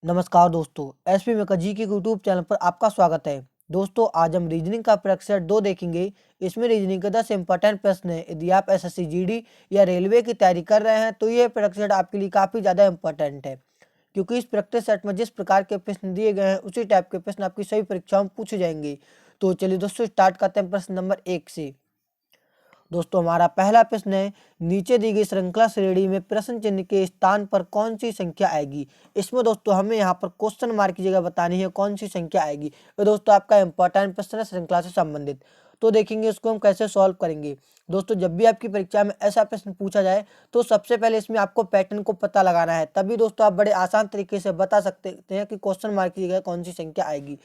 नमस्कार दोस्तों, एसपी मेका जी के यूट्यूब चैनल पर आपका स्वागत है। दोस्तों, आज हम रीजनिंग का प्रैक्टिस सेट 2 देखेंगे। इसमें रीजनिंग के 10 इंपॉर्टेंट प्रश्न हैं। यदि आप एसएससी जीडी या रेलवे की तैयारी कर रहे हैं तो ये प्रैक्टिस सेट आपके लिए काफ़ी ज़्यादा इंपॉर्टेंट है, क्योंकि इस प्रैक्टिस सेट में जिस प्रकार के प्रश्न दिए गए हैं उसी टाइप के प्रश्न आपकी सभी परीक्षाओं में पूछे जाएंगे। तो चलिए दोस्तों, स्टार्ट करते हैं प्रश्न नंबर 1 से। दोस्तों, हमारा पहला प्रश्न है, नीचे दी गई श्रृंखला श्रेणी में प्रश्न चिन्ह के स्थान पर कौन सी संख्या आएगी। इसमें दोस्तों हमें यहाँ पर क्वेश्चन मार्क की जगह बतानी है कौन सी संख्या आएगी। तो दोस्तों आपका इंपॉर्टेंट प्रश्न है श्रृंखला से संबंधित। तो देखेंगे इसको हम कैसे सॉल्व करेंगे। दोस्तों, जब भी आपकी परीक्षा में ऐसा प्रश्न पूछा जाए तो सबसे पहले इसमें आपको पैटर्न को पता लगाना है, तभी दोस्तों आप बड़े आसान तरीके से बता सकते हैं कि क्वेश्चन मार्क की जगह कौन सी संख्या आएगी।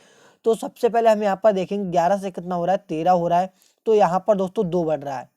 तो सबसे पहले हम यहाँ पर देखेंगे 11 से कितना हो रहा है, 13 हो रहा है, तो यहाँ पर दोस्तों 2 बढ़ रहा है।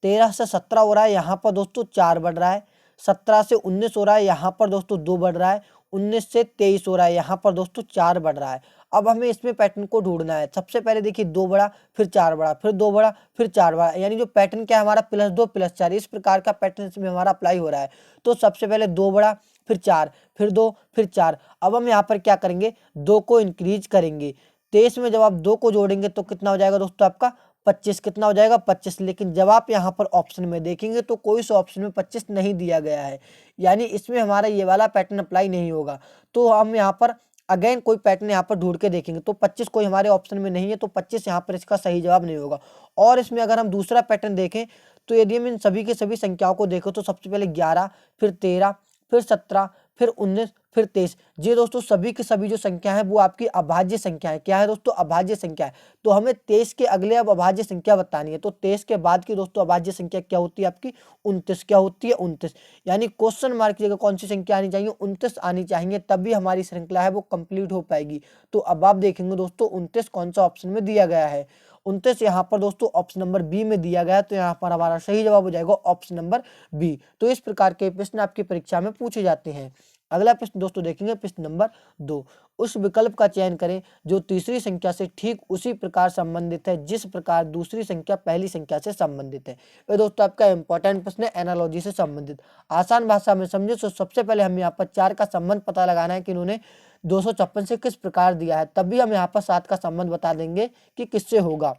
13 से 17 हो रहा है, यहाँ पर दोस्तों 4 बढ़ रहा है। 17 से 19 हो रहा है, यहाँ पर दोस्तों 2 बढ़ रहा है। 19 से 23 हो रहा है, यहाँ पर दोस्तों 4 बढ़ रहा है। अब हमें इसमें पैटर्न को ढूंढना है। सबसे पहले देखिए 2 बढ़ा, फिर 4 बढ़ा, फिर 2 बढ़ा, फिर 4 बढ़ा, यानी जो पैटर्न क्या है हमारा +2 +4, इस प्रकार का पैटर्न इसमें हमारा अप्लाई हो रहा है। तो सबसे पहले 2 बढ़ा, फिर 4, फिर 2, फिर 4। अब हम यहाँ पर क्या करेंगे, 2 को इंक्रीज करेंगे। 23 में जब आप 2 को जोड़ेंगे तो कितना हो जाएगा दोस्तों आपका 25। कितना हो जाएगा 25। लेकिन जब आप यहाँ पर ऑप्शन में देखेंगे तो कोई सा ऑप्शन में 25 नहीं दिया गया है, यानी इसमें हमारा ये वाला पैटर्न अप्लाई नहीं होगा। तो हम यहाँ पर अगेन कोई पैटर्न यहाँ पर ढूंढ के देखेंगे तो 25 कोई हमारे ऑप्शन में नहीं है, तो 25 यहाँ पर इसका सही जवाब नहीं होगा। और इसमें अगर हम दूसरा पैटर्न देखें तो यदि हम इन सभी के सभी संख्याओं को देखें तो सबसे पहले 11, फिर 13, फिर 17, फिर 19, फिर 23, ये दोस्तों सभी की सभी जो संख्या है वो आपकी अभाज्य संख्या है। क्या है दोस्तों, अभाज्य संख्या है। तो हमें 23 के अगले अब अभाज्य संख्या बतानी है। तो 23 के बाद की दोस्तों अभाज्य संख्या क्या होती है आपकी 29। क्या होती है 29, यानी क्वेश्चन मार्क की जगह कौन सी संख्या आनी चाहिए 29 आनी चाहिए, तभी हमारी श्रृंखला है वो कंप्लीट हो पाएगी। तो अब आप देखेंगे दोस्तों 29 कौन सा ऑप्शन में दिया गया है। 29 यहाँ पर दोस्तों ऑप्शन नंबर बी में दिया गया है, तो यहाँ पर हमारा सही जवाब हो जाएगा ऑप्शन नंबर बी। तो इस प्रकार के प्रश्न आपकी परीक्षा में पूछे जाते हैं। अगला प्रश्न दोस्तों देखेंगे प्रश्न नंबर 2। उस विकल्प का चयन करें जो तीसरी संख्या से ठीक उसी प्रकार संबंधित है जिस प्रकार दूसरी संख्या पहली संख्या से संबंधित है। ये दोस्तों आपका इंपॉर्टेंट प्रश्न है, एनालॉजी से संबंधित। आसान भाषा में समझे तो सबसे पहले हमें यहाँ पर 4 का संबंध पता लगाना है कि इन्होंने 256 से किस प्रकार दिया है, तभी हम यहाँ पर 7 का संबंध बता देंगे कि किससे होगा।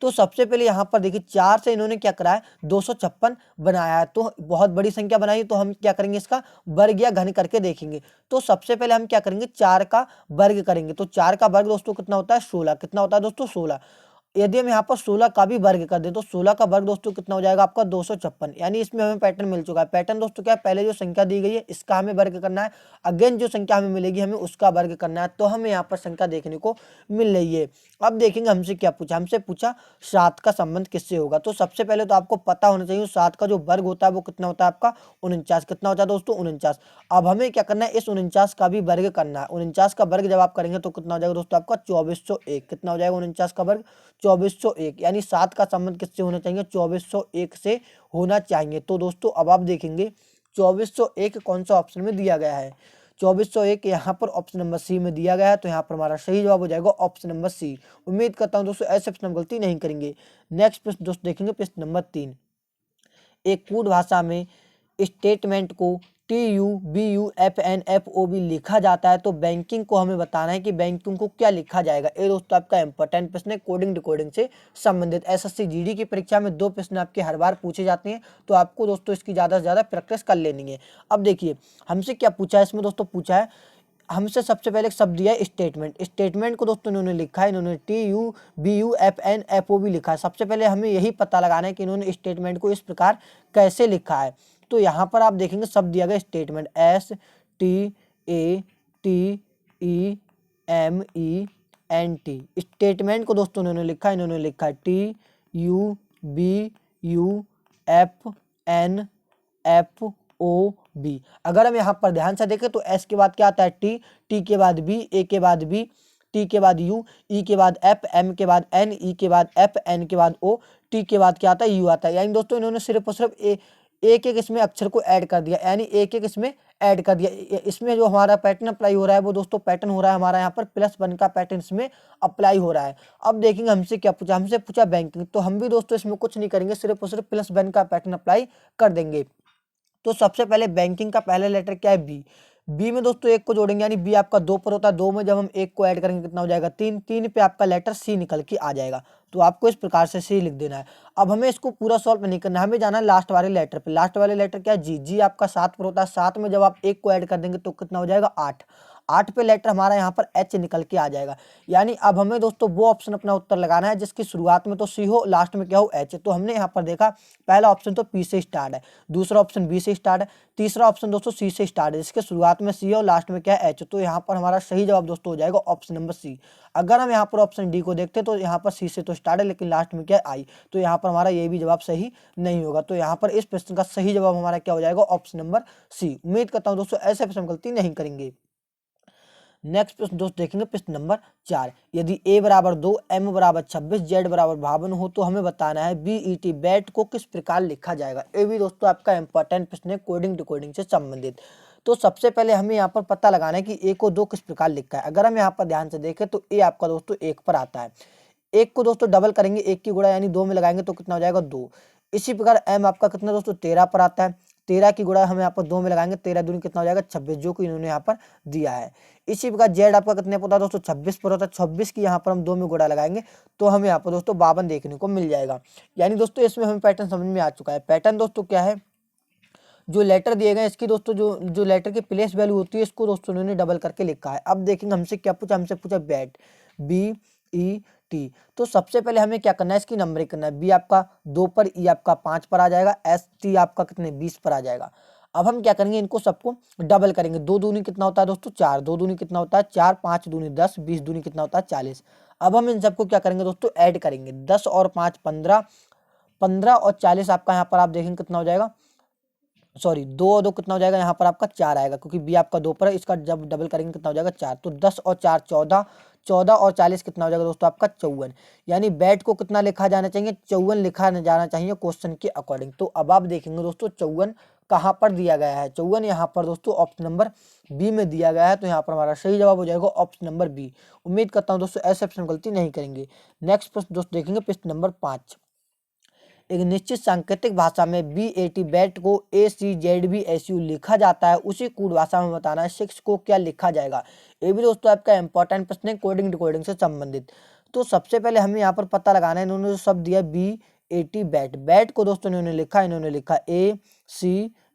तो सबसे पहले यहाँ पर देखिए 4 से इन्होंने क्या करा है 256 बनाया है, तो बहुत बड़ी संख्या बनाई। तो हम क्या करेंगे, इसका वर्ग या घन करके देखेंगे। तो सबसे पहले हम क्या करेंगे, 4 का वर्ग करेंगे। तो 4 का वर्ग दोस्तों कितना होता है 16। कितना होता है दोस्तों 16। यदि हम यहाँ पर 16 का भी वर्ग कर दें तो 16 का वर्ग दोस्तों कितना हो जाएगा आपका 256, यानी इसमें हमें पैटर्न मिल चुका है। पैटर्न दोस्तों क्या है, पहले जो संख्या दी गई है इसका हमें वर्ग करना है, अगेन जो संख्या हमें मिलेगी हमें उसका वर्ग करना है। तो हमें यहाँ पर संख्या देखने को मिल रही है। अब देखेंगे हमसे क्या पूछा, हमसे पूछा 7 का संबंध किससे होगा। तो सबसे पहले तो आपको पता होना चाहिए 7 का जो वर्ग होता है वो कितना होता है आपका 49। कितना होता है दोस्तों 49। अब हमें क्या करना है, इस 49 का भी वर्ग करना है। 49 का वर्ग जब आप करेंगे तो कितना हो जाएगा दोस्तों आपका 2401। कितना हो जाएगा 49 का वर्ग 2401, यानी 7 का संबंध किससे होना चाहिए 2401 से होना चाहिए। तो दोस्तों अब आप देखेंगे 2401 कौन सा ऑप्शन में दिया गया है। 2401 यहाँ पर ऑप्शन नंबर सी में दिया गया है, तो यहाँ पर हमारा सही जवाब हो जाएगा ऑप्शन नंबर सी। उम्मीद करता हूँ दोस्तों ऐसे प्रश्न हम गलती नहीं करेंगे। नेक्स्ट प्रश्न दोस्तों देखेंगे प्रश्न नंबर 3। एक कूट भाषा में स्टेटमेंट को TUBUFNFOB लिखा जाता है, तो बैंकिंग को हमें बताना है कि बैंकिंग को क्या लिखा जाएगा। ये दोस्तों आपका इंपॉर्टेंट प्रश्न है, कोडिंग डिकोडिंग से संबंधित। एसएससी जीडी की परीक्षा में 2 प्रश्न आपके हर बार पूछे जाते हैं, तो आपको दोस्तों इसकी ज़्यादा से ज़्यादा प्रैक्टिस कर लेनी है। अब देखिए हमसे क्या पूछा है, इसमें दोस्तों पूछा है हमसे सबसे पहले एक शब्द दिया है स्टेटमेंट। स्टेटमेंट को दोस्तों इन्होंने लिखा है, इन्होंने TUBUFNFOB लिखा है। सबसे पहले हमें यही पता लगाना है कि इन्होंने स्टेटमेंट को इस प्रकार कैसे लिखा है। तो यहाँ पर आप देखेंगे शब्द दिया गया स्टेटमेंट, STATEMENT। स्टेटमेंट को दोस्तों इन्होंने लिखा है, इन्होंने लिखा है TUBUFNFOB। अगर हम यहाँ पर ध्यान से देखें तो एस के बाद क्या आता है टी के बाद बी, ए के बाद बी, टी के बाद यू, ई के बाद एफ, एम के बाद एन, ई के बाद एफ, एन के बाद ओ, टी के बाद क्या आता है यू आता है। यानी दोस्तों इन्होंने सिर्फ और सिर्फ एक एक इसमें अक्षर को ऐड कर दिया, यानी एक एक इसमें ऐड कर दिया। इसमें जो हमारा पैटर्न अप्लाई हो रहा है वो दोस्तों पैटर्न हो रहा है हमारा यहाँ पर +1 का पैटर्न इसमें अप्लाई हो रहा है। अब देखेंगे हमसे क्या पूछा, हमसे पूछा बैंकिंग, तो हम भी दोस्तों इसमें कुछ नहीं करेंगे, सिर्फ और सिर्फ +1 का पैटर्न अप्लाई कर देंगे। तो सबसे पहले बैंकिंग का पहला लेटर क्या है बी। बी में दोस्तों एक को जोड़ेंगे, यानी बी आपका 2 पर होता है, 2 में जब हम एक को ऐड करेंगे कितना हो जाएगा 3, 3 पे आपका लेटर सी निकल के आ जाएगा। तो आपको इस प्रकार से सी लिख देना है। अब हमें इसको पूरा सॉल्व नहीं करना है, हमें जाना है लास्ट वाले लेटर पे। लास्ट वाले लेटर क्या है, जी। जी आपका 7 पर होता है, 7 में जब आप एक को ऐड कर देंगे तो कितना हो जाएगा 8। 8 पे लेटर हमारा यहाँ पर एच निकल के आ जाएगा। यानी अब हमें दोस्तों वो ऑप्शन अपना उत्तर लगाना है जिसकी शुरुआत में तो सी हो, लास्ट में क्या हो एच। तो हमने यहाँ पर देखा पहला ऑप्शन तो पी से स्टार्ट है, दूसरा ऑप्शन बी से स्टार्ट है, तीसरा ऑप्शन दोस्तों सी से स्टार्ट है जिसके शुरुआत में सी है और लास्ट में क्या है एच। तो यहाँ पर हमारा सही जवाब दोस्तों हो जाएगा ऑप्शन नंबर सी। अगर हम यहाँ पर ऑप्शन डी को देखते तो यहाँ पर सी से तो स्टार्ट है लेकिन लास्ट में क्या है आई। तो यहाँ पर हमारा ये भी जवाब सही नहीं होगा। तो यहाँ पर इस प्रश्न का सही जवाब हमारा क्या हो जाएगा ऑप्शन नंबर सी। उम्मीद करता हूँ दोस्तों ऐसे प्रश्न गलती नहीं करेंगे। नेक्स्ट प्रश्न दोस्त देखेंगे प्रश्न नंबर 4। यदि a बराबर 2, m बराबर 26, z बराबर 52 हो तो हमें बताना है BET बैट को किस प्रकार लिखा जाएगा। ये भी दोस्तों आपका इंपॉर्टेंट प्रश्न है कोडिंग डिकोडिंग से संबंधित। तो सबसे पहले हमें यहाँ पर पता लगाना है कि a को 2 किस प्रकार लिखा है। अगर हम यहाँ पर ध्यान से देखें तो a आपका दोस्तों 1 पर आता है, 1 को दोस्तों डबल करेंगे, 1 की गुणा यानी 2 में लगाएंगे तो कितना हो जाएगा 2। इसी प्रकार m आपका कितना दोस्तों 13 पर आता है, 13 की गुणा हम यहाँ पर 2 में लगाएंगे, 13 दूनी कितना हो जाएगा 26, जो कि इन्होंने यहाँ पर दिया है। इसी प्रकार जेड आपका कितने पर होता है दोस्तों 26 पर होता है, 26 की यहाँ पर हम 2 में गुणा लगाएंगे तो हमें यहाँ पर दोस्तों 52 देखने को मिल जाएगा। यानी दोस्तों इसमें हमें पैटर्न समझ में आ चुका है। पैटर्न दोस्तों क्या है, जो लेटर दिए गए इसकी दोस्तों जो लेटर की प्लेस वैल्यू होती है इसको दोस्तों उन्होंने डबल करके लिखा है। अब देखेंगे हमसे क्या पूछा, हमसे पूछा बैट BET। तो सबसे पहले हमें क्या करना है, इसकी नंबरिंग करना है। बी आपका 2 पर, ई आपका 5 पर आ जाएगा, ST आपका कितने 20 पर आ जाएगा। अब हम क्या करेंगे, इनको सबको डबल करेंगे। 2 दूनी कितना होता है दोस्तों 4, 2 दूनी कितना होता है 4, 5 दूनी 10, 20 दूनी कितना होता है 40। अब हम इन सबको क्या करेंगे दोस्तों ऐड करेंगे, 10 और 5 15, 15 और 40 आपका यहाँ पर आप देखेंगे कितना हो जाएगा, सॉरी 2 और 2 कितना हो जाएगा यहाँ पर आपका 4 आएगा क्योंकि बी आपका 2 पर है, इसका जब डबल करेंगे कितना हो जाएगा 4। तो 10 और 4 14, 14 और 40 कितना हो जाएगा दोस्तों आपका 54। यानी बैट को कितना लिखा जाना चाहिए 54 लिखा जाना चाहिए क्वेश्चन के अकॉर्डिंग। तो अब आप देखेंगे दोस्तों 54 कहाँ पर दिया गया है, 54 यहाँ पर दोस्तों ऑप्शन नंबर बी में दिया गया है। तो यहाँ पर हमारा सही जवाब हो जाएगा ऑप्शन नंबर बी। उम्मीद करता हूँ दोस्तों ऐसे ऑप्शन गलती नहीं करेंगे। नेक्स्ट प्रश्न दोस्तों देखेंगे प्रश्न नंबर 5। एक निश्चित सांकेतिक भाषा में BET बैट को ACZBSU लिखा जाता है, उसी कोड भाषा में बताना है 6 को क्या लिखा जाएगा। ये भी दोस्तों आपका इंपॉर्टेंट प्रश्न है कोडिंग डिकोडिंग से संबंधित। तो सबसे पहले हमें यहाँ पर पता लगाना है, इन्होंने जो शब्द दिया BET बैट, बैट को दोस्तों इन्होंने लिखा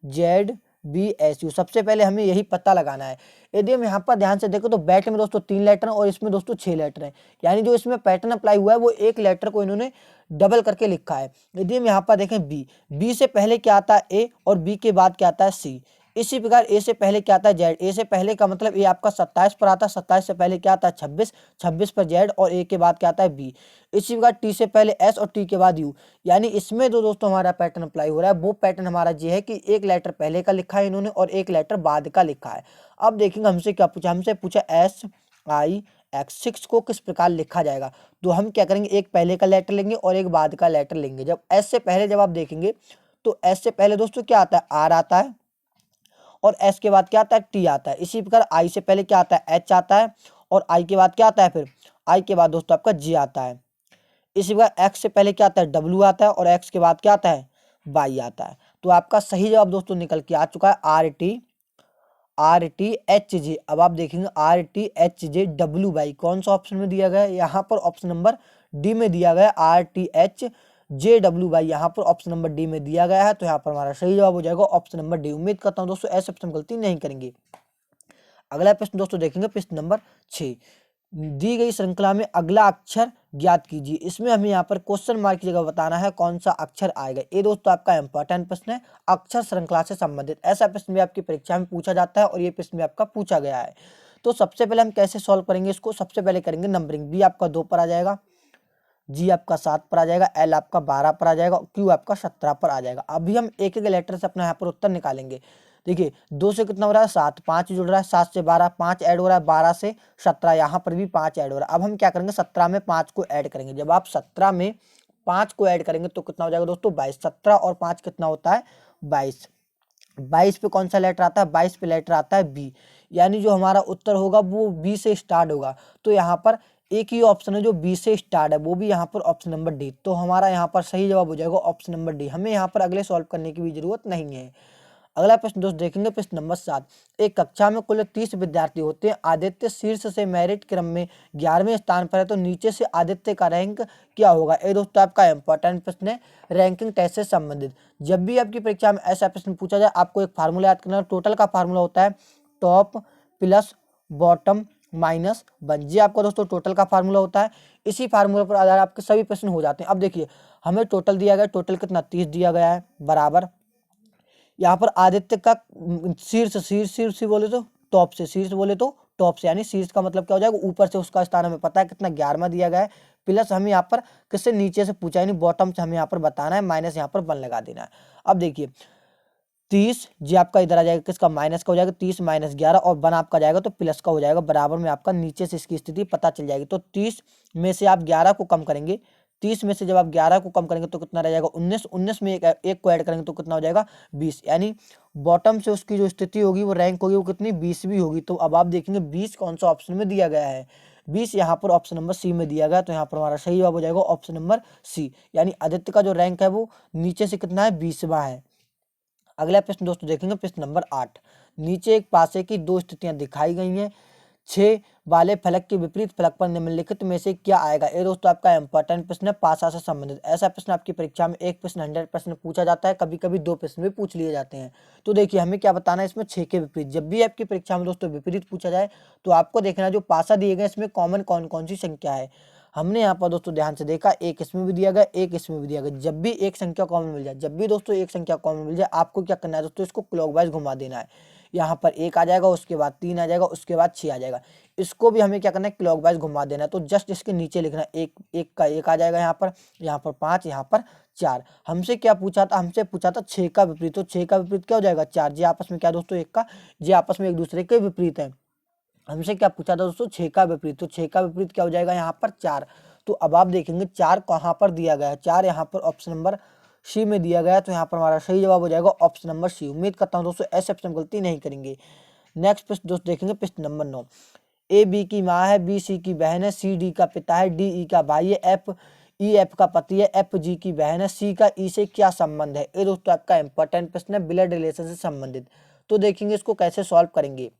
ACZBSU। सबसे पहले हमें यही पता लगाना है। यदि हम यहाँ पर ध्यान से देखो तो बैट में दोस्तों 3 लेटर हैं और इसमें दोस्तों 6 लेटर हैं, यानी जो इसमें पैटर्न अप्लाई हुआ है वो एक लेटर को इन्होंने डबल करके लिखा है। यदि हम यहाँ पर देखें बी से पहले क्या आता है ए और बी के बाद क्या आता है सी। इसी प्रकार ए से पहले क्या आता है जेड, ए से पहले का मतलब ए आपका 27 पर आता है, 27 से पहले क्या आता है 26, 26 पर जेड और ए के बाद क्या आता है बी। इसी प्रकार टी से पहले एस और टी के बाद यू। यानी इसमें जो दोस्तों हमारा पैटर्न अप्लाई हो रहा है वो पैटर्न हमारा ये है कि एक लेटर पहले का लिखा है इन्होंने और एक लेटर बाद का लिखा है। अब देखेंगे हमसे क्या पूछा, हमसे पूछा SIX 6 को किस प्रकार लिखा जाएगा। तो हम क्या करेंगे, एक पहले का लेटर लेंगे और एक बाद का लेटर लेंगे। जब एस से पहले जब आप देखेंगे तो एस से पहले दोस्तों क्या आता है आर आता है और एस के बाद क्या आता है टी आता है। इसी प्रकार आई से पहले क्या आता है एच आता है और आई के बाद क्या आता है, फिर आई के बाद दोस्तों आपका जी आता है। इसी प्रकार एक्स से पहले क्या आता है डब्ल्यू आता है और एक्स के बाद क्या आता है वाई आता है। तो आपका सही जवाब दोस्तों निकल के आ चुका है RTHJ। अब आप देखेंगे RTHJWY कौन सा ऑप्शन में दिया गया है, यहाँ पर ऑप्शन नंबर डी में दिया गया है। RTHJWY यहाँ पर ऑप्शन नंबर डी में दिया गया है। तो यहाँ पर हमारा सही जवाब हो जाएगा ऑप्शन नंबर डी। उम्मीद करता हूँ दोस्तों ऐसे ऑप्शन गलती नहीं करेंगे। अगला प्रश्न दोस्तों देखेंगे प्रश्न नंबर 6। दी गई श्रृंखला में अगला अक्षर ज्ञात कीजिए। इसमें हमें यहाँ पर क्वेश्चन मार्क की जगह बताना है कौन सा अक्षर आएगा। ये दोस्तों आपका इंपॉर्टेंट प्रश्न है अक्षर श्रृंखला से संबंधित। ऐसा प्रश्न भी आपकी परीक्षा में पूछा जाता है और ये प्रश्न भी आपका पूछा गया है। तो सबसे पहले हम कैसे सॉल्व करेंगे इसको, सबसे पहले करेंगे नंबरिंग। बी आपका 2 पर आ जाएगा, जी आपका 7 पर आ जाएगा, एल आपका 12 पर आ जाएगा, क्यू आपका 17 पर आ जाएगा। अभी हम एक एक लेटर से अपना यहाँ पर उत्तर निकालेंगे। देखिए 2 से कितना हो रहा है 7, 5 जुड़ रहा है, 7 से 12, 5 ऐड हो रहा है, 12 से 17, यहाँ पर भी 5 ऐड हो रहा है। अब हम क्या करेंगे 17 में 5 को ऐड करेंगे। जब आप 17 में 5 को ऐड करेंगे तो कितना हो जाएगा दोस्तों 22। 17 और 5 कितना होता है 22। 22 पे कौन सा लेटर आता है, 22 पे लेटर आता है बी। यानी जो हमारा उत्तर होगा वो बी से स्टार्ट होगा। तो यहाँ पर एक ही ऑप्शन है जो बी से स्टार्ट है, वो भी यहाँ पर ऑप्शन नंबर डी। तो हमारा यहाँ पर सही जवाब हो जाएगा ऑप्शन नंबर डी। हमें यहाँ पर अगले सॉल्व करने की भी जरूरत नहीं है। अगला प्रश्न दोस्त देखेंगे प्रश्न नंबर 7। एक कक्षा में कुल 30 विद्यार्थी होते हैं। आदित्य शीर्ष से मेरिट क्रम में 11वें स्थान पर है, तो नीचे से आदित्य का रैंक क्या होगा? ये दोस्तों आपका इंपॉर्टेंट प्रश्न है, रैंकिंग टेस्ट से संबंधित। जब भी आपकी परीक्षा में ऐसा प्रश्न पूछा जाए, आपको एक फार्मूला याद करना है। टोटल का फार्मूला होता है टॉप प्लस बॉटम माइनस 1। ये आपका दोस्तों टोटल का फार्मूला होता है। इसी फार्मूले पर आधार आपके सभी प्रश्न हो जाते हैं। अब देखिए, हमें टोटल दिया गया, टोटल कितना 30 दिया गया है, बराबर यहाँ पर आदित्य का शीर्ष, शीर्ष बोले तो टॉप से, शीर्ष बोले तो टॉप से, यानी शीर्ष का मतलब क्या हो जाएगा? ऊपर से उसका स्थान हमें पता है कितना 11वां दिया गया है, प्लस हमें यहाँ पर किससे नीचे से पूछा, यानी बॉटम से हमें यहाँ पर बताना है, माइनस यहाँ पर 1 लगा देना है। अब देखिए 30 जी आपका इधर आ जाएगा, किसका? माइनस का हो जाएगा, 30 माइनस 11 और 1 आपका जाएगा तो प्लस का हो जाएगा, बराबर में आपका नीचे से इसकी स्थिति पता चल जाएगी। तो 30 में से आप 11 को कम करेंगे, 30 में से जब आप 11 को कम करेंगे तो कितना रह जाएगा? 19, 19 में एक को ऐड करेंगे तो कितना हो जाएगा? 20, यानी बॉटम से उसकी जो स्थिति होगी, वो रैंक होगी, वो कितनी? 20वीं होगी। तो अब आप देखेंगे 20 कौन सा ऑप्शन में दिया गया है? 20 यहाँ पर ऑप्शन नंबर सी में दिया गया, तो यहाँ पर हमारा सही जवाब हो जाएगा ऑप्शन नंबर सी, यानी आदित्य का जो रैंक है वो नीचे से कितना है? 20वां है। अगला प्रश्न दोस्तों देखेंगे प्रश्न नंबर 8। नीचे एक पासे की दो स्थितियां दिखाई गई हैं। 6 वाले फलक के विपरीत फलक पर निम्नलिखित में से क्या आएगा? ये दोस्तों आपका इंपॉर्टेंट प्रश्न है, पासा से संबंधित। ऐसा प्रश्न आपकी परीक्षा में एक प्रश्न 100% पूछा जाता है, कभी कभी 2 प्रश्न भी पूछ लिए जाते हैं। तो देखिए हमें क्या बताना है इसमें? 6 के विपरीत। जब भी आपकी परीक्षा में दोस्तों विपरीत पूछा जाए तो आपको देखना है जो पासा दिए गए इसमें कॉमन कौन कौन सी संख्या है। हमने यहाँ पर दोस्तों ध्यान से देखा, एक इसमें भी दिया गया, एक इसमें भी दिया गया। जब भी एक संख्या कॉमन मिल जाए, जब भी दोस्तों एक संख्या कॉमन मिल जाए, आपको क्या करना है दोस्तों? इसको क्लॉकवाइज घुमा देना है। यहाँ पर 1 आ जाएगा, उसके बाद 3 आ जाएगा, उसके बाद 6 आ जाएगा। इसको भी हमें क्या करना है? क्लॉकवाइज घुमा देना है। तो जस्ट इसके नीचे लिखना है, एक का 1 आ जाएगा यहाँ पर 5, यहाँ पर 4। हमसे क्या पूछा था? हमसे पूछा था 6 का विपरीत। तो 6 का विपरीत क्या हो जाएगा? 4। जी आपस में क्या दोस्तों? एक का जी आपस में एक दूसरे के विपरीत है। हमसे क्या पूछा था दोस्तों? 6 का विपरीत। तो 6 का विपरीत क्या हो जाएगा? यहाँ पर 4। तो अब आप देखेंगे 4 कहाँ पर दिया गया है? 4 यहाँ पर ऑप्शन नंबर सी में दिया गया है, तो यहाँ पर हमारा सही जवाब हो जाएगा ऑप्शन नंबर सी। उम्मीद करता हूँ दोस्तों ऐसे ऑप्शन गलती नहीं करेंगे। नेक्स्ट प्रश्न दोस्तों देखेंगे प्रश्न नंबर 9। ए बी की माँ है, बी सी की बहन है, सी डी का पिता है, डी ई का भाई है, एफ ई एफ का पति है, एफ जी की बहन है, सी का ई से क्या संबंध है? ये दोस्तों आपका इंपॉर्टेंट प्रश्न है, ब्लड रिलेशन से संबंधित। तो देखेंगे इसको कैसे सॉल्व करेंगे।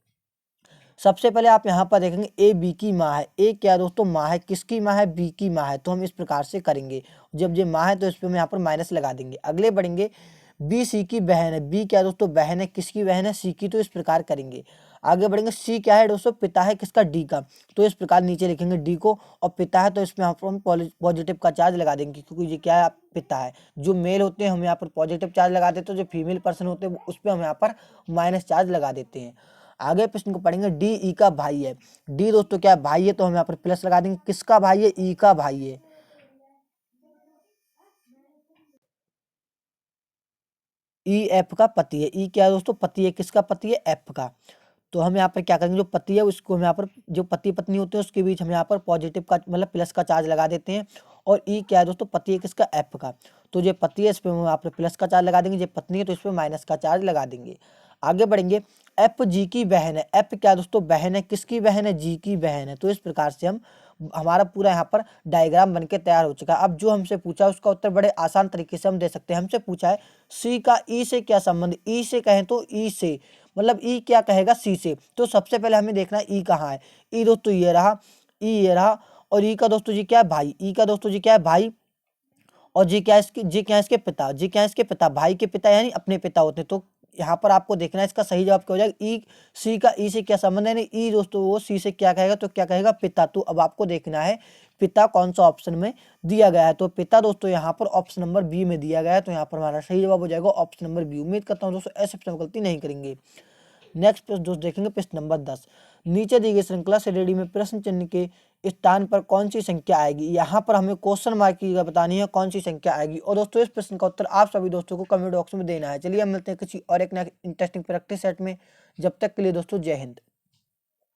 सबसे पहले आप यहाँ पर देखेंगे ए बी की माँ है। ए क्या दोस्तों? माँ है। किसकी माँ है? बी की माँ है। तो हम इस प्रकार से करेंगे, जब ये माँ है तो इस पर हम यहाँ पर माइनस लगा देंगे। अगले बढ़ेंगे, बी सी की बहन है। बी क्या दोस्तों? बहन है। किसकी बहन है? सी की। तो इस प्रकार करेंगे। आगे बढ़ेंगे, सी क्या है दोस्तों? पिता है। किसका? डी का। तो इस प्रकार नीचे लिखेंगे डी को, और पिता है तो इसमें यहाँ पर हम पॉजिटिव का चार्ज लगा देंगे, क्योंकि ये क्या है? पिता है। जो मेल होते हैं हम यहाँ पर पॉजिटिव चार्ज लगा देते हैं, जो फीमेल पर्सन होते हैं उस पर हम यहाँ पर माइनस चार्ज लगा देते हैं। आगे प्रश्न को पढ़ेंगे, डी ई का भाई है। डी दोस्तों क्या है? भाई है, तो हम यहाँ पर प्लस लगा देंगे। किसका भाई है? ई का भाई है। ई एफ का पति है। ई क्या है दोस्तों? पति है। किसका पति है? एफ का। तो हम यहाँ पर क्या करेंगे, जो पति है उसको हम यहाँ पर, जो पति पत्नी होते हैं उसके बीच हम यहाँ पर पॉजिटिव का मतलब प्लस का चार्ज लगा देते हैं। और ई क्या है दोस्तों? पति है। किसका? एफ का। तो जो पति है इस पर हम यहाँ पर प्लस का चार्ज लगा देंगे, जो पत्नी है तो इस पर माइनस का चार्ज लगा देंगे। आगे बढ़ेंगे, एफ जी की बहन है। एफ क्या है दोस्तों? बहन है। किसकी बहन है? जी की बहन है। तो इस प्रकार से हम, हमारा पूरा यहाँ पर डायग्राम बनके तैयार हो चुका है। अब जो हमसे पूछा है उसका उत्तर बड़े आसान तरीके से हम दे सकते हैं। हमसे पूछा है सी का ई से क्या संबंध? ई से कहें तो ई से, मतलब ई क्या कहेगा? सी से। तो सबसे पहले हमें देखना है ई कहाँ है। ई दोस्तों ये रहा, ई ये रहा, और ई का दोस्तों जी क्या है? भाई। ई का दोस्तों जी क्या है? भाई। और जी क्या है इसके? जी क्या है इसके? पिता। जी क्या है इसके? पिता। भाई के पिता यानी अपने पिता होते हैं। तो यहाँ पर आपको देखना है इसका सही जवाब क्या हो जाएगा? ई। सी का ई से क्या संबंध है? ई दोस्तों वो सी से क्या कहेगा? तो क्या कहेगा? पिता। तो अब आपको देखना है पिता कौन सा ऑप्शन में दिया गया है। तो पिता दोस्तों यहाँ पर ऑप्शन नंबर बी में दिया गया है, तो यहाँ पर हमारा सही जवाब हो जाएगा ऑप्शन नंबर बी। उम्मीद करता हूँ दोस्तों ऐसे ऑप्शन गलती नहीं करेंगे। नेक्स्ट प्रश्न दोस्त देखेंगे प्रश्न नंबर 10। नीचे दी गई श्रृंखला से रेडी में प्रश्न चिन्ह के स्थान पर कौन सी संख्या आएगी? यहाँ पर हमें क्वेश्चन मार्क की जगह बतानी है कौन सी संख्या आएगी। और दोस्तों इस प्रश्न का उत्तर आप सभी दोस्तों को कमेंट बॉक्स में देना है। चलिए हम मिलते हैं किसी और एक इंटरेस्टिंग प्रैक्टिस सेट में। जब तक के लिए दोस्तों जय हिंद।